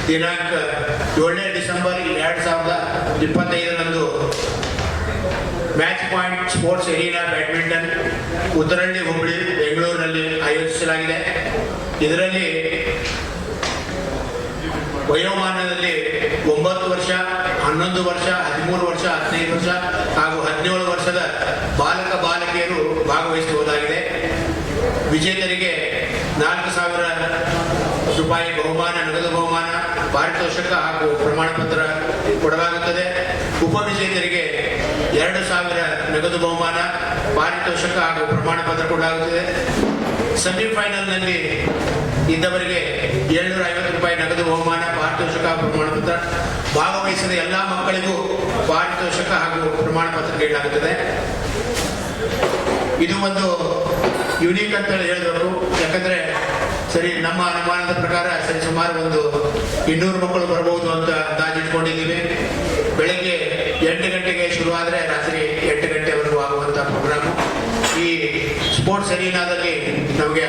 ದಿನಾಂಕ 7ನೇ ಡಿಸೆಂಬರ್ 2025ರಂದು match point sports arena badminton Uttarahalli Hubballi ಬೆಂಗಳೂರಿನಲ್ಲಿ ಆಯೋಜಿಸಲಾಗಿದೆ. ಇದರಲ್ಲಿ ವಯೋಮಾನದಲ್ಲಿ 9 ವರ್ಷ, 11 ವರ್ಷ, 13 ವರ್ಷ, 15 ವರ್ಷ ಹಾಗೂ 17 ವರ್ಷದ ಬಾಲಕ ಬಾಲಕಿಯರು ಭಾಗವಹಿಸಬಹುದಾಗಿದೆ. ವಿಜೇತರಿಗೆ 4,000 ರೂಪಾಯಿ ಬಹುಮಾನ, ನಗದು ಬಹುಮಾನ, ಪಾರಿತೋಷಕ ಹಾಗೂ ಪ್ರಮಾಣ ಪತ್ರ ಕೊಡಲಾಗುತ್ತದೆ. ಉಪವಿಜೇತರಿಗೆ 2,000 ನಗದು ಬಹುಮಾನ, ಪಾರಿತೋಷಕ ಹಾಗೂ ಪ್ರಮಾಣ ಪತ್ರ ಕೊಡಲಾಗುತ್ತದೆ. ಸೆಮಿಫೈನಲ್ನಲ್ಲಿ ಇದ್ದವರಿಗೆ 750 ರೂಪಾಯಿ ನಗದು ಬಹುಮಾನ, ಪಾರಿತೋಷಕ ಪ್ರಮಾಣ ಪತ್ರ. ಭಾಗವಹಿಸಿದ ಎಲ್ಲ ಮಕ್ಕಳಿಗೂ ಪಾರಿತೋಷಕ ಹಾಗೂ ಪ್ರಮಾಣ ಪತ್ರ ನೀಡಲಾಗುತ್ತದೆ. ಇದು ಒಂದು ಯುನೀಕ್ ಅಂತ ಹೇಳಬೇಕು. ಯಾಕಂದ್ರೆ ಸರಿ ನಮ್ಮ ಅನುಮಾನದ ಪ್ರಕಾರ ಸರಿ ಸುಮಾರು ಒಂದು 200 ಮಕ್ಕಳು ಬರಬಹುದು ಅಂತ ಅಂದಾಜಿಟ್ಕೊಂಡಿದ್ದೀವಿ. ಬೆಳಗ್ಗೆ 8 ಗಂಟೆಗೆ ಶುರುವಾದರೆ ರಾತ್ರಿ 8 ಗಂಟೆವರೆಗೂ ಆಗುವಂಥ ಪ್ರೋಗ್ರಾಮು. ಈ ಸ್ಪೋರ್ಟ್ಸ್ ಅರೀನಾದಲ್ಲಿ ನಮಗೆ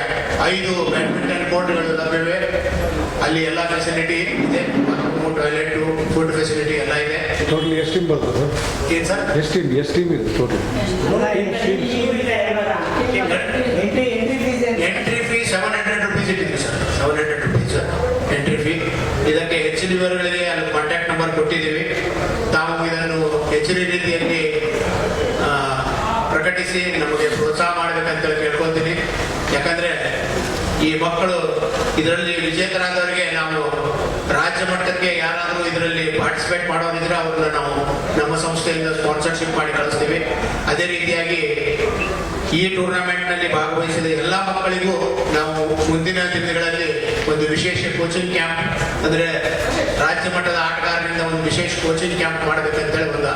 5 ಬ್ಯಾಡ್ಮಿಂಟನ್ ಕೋರ್ಟ್ಗಳು ಲಭ್ಯವಿವೆ. ಅಲ್ಲಿ ಎಲ್ಲ ಫೆಸಿಲಿಟಿ ಇದೆ, ಟಾಯ್ಲೆಟ್, ಫುಡ್ ಫೆಸಿಲಿಟಿ ಎಲ್ಲ ಇದೆ. ಟೋಟಲ್ ಎಷ್ಟು ಟೀಮ್ ಬರ್ತದೆ ಏನು ಸರ್? ಎಷ್ಟು ಟೀಮ್ ಇದೆ ಟೋಟಲ್? ಎಂಟ್ರಿ ಫೀ 700 ರೂಪೀಸ್ ಇಟ್ಟಿದ್ವಿ ಸರ್. 700 rupees entry fee. ಇದಕ್ಕೆ ಹೆಚ್ಚಿನ ವಿವರಗಳಿಗೆ ಅಲ್ಲಿ ಕಾಂಟ್ಯಾಕ್ಟ್ ನಂಬರ್ ಕೊಟ್ಟಿದ್ದೀವಿ. ತಾವು ಇದನ್ನು ಹೆಚ್ಚಿನ ರೀತಿಯಲ್ಲಿ ಪ್ರಕಟಿಸಿ ನಮಗೆ ಪ್ರೋತ್ಸಾಹ ಮಾಡಬೇಕಂತ ಕೇಳ್ಕೊತೀನಿ. ಯಾಕಂದ್ರೆ ಈ ಮಕ್ಕಳು ಇದರಲ್ಲಿ ವಿಜೇತರಾದವರಿಗೆ ನಾವು ರಾಜ್ಯ ಮಟ್ಟಕ್ಕೆ ಯಾರಾದರೂ ಇದರಲ್ಲಿ ಪಾರ್ಟಿಸಿಪೇಟ್ ಮಾಡೋರಿದ್ರೆ ಅವ್ರನ್ನ ನಾವು ನಮ್ಮ ಸಂಸ್ಥೆಯಿಂದ ಸ್ಪಾನ್ಸರ್ಶಿಪ್ ಮಾಡಿ ಕಳಿಸ್ತೀವಿ. ಅದೇ ರೀತಿಯಾಗಿ ಈ ಟೂರ್ನಮೆಂಟ್ನಲ್ಲಿ ಭಾಗವಹಿಸಿದ ಎಲ್ಲ ಮಕ್ಕಳಿಗೂ ನಾವು ಮುಂದಿನ ದಿನಗಳಲ್ಲಿ ಒಂದು ವಿಶೇಷ ಕೋಚಿಂಗ್ ಕ್ಯಾಂಪ್, ಅಂದರೆ ರಾಜ್ಯ ಮಟ್ಟದ ಆಟಗಾರರಿಂದ ಒಂದು ವಿಶೇಷ ಕೋಚಿಂಗ್ ಕ್ಯಾಂಪ್ ಮಾಡಬೇಕಂತೇಳಿ ಒಂದು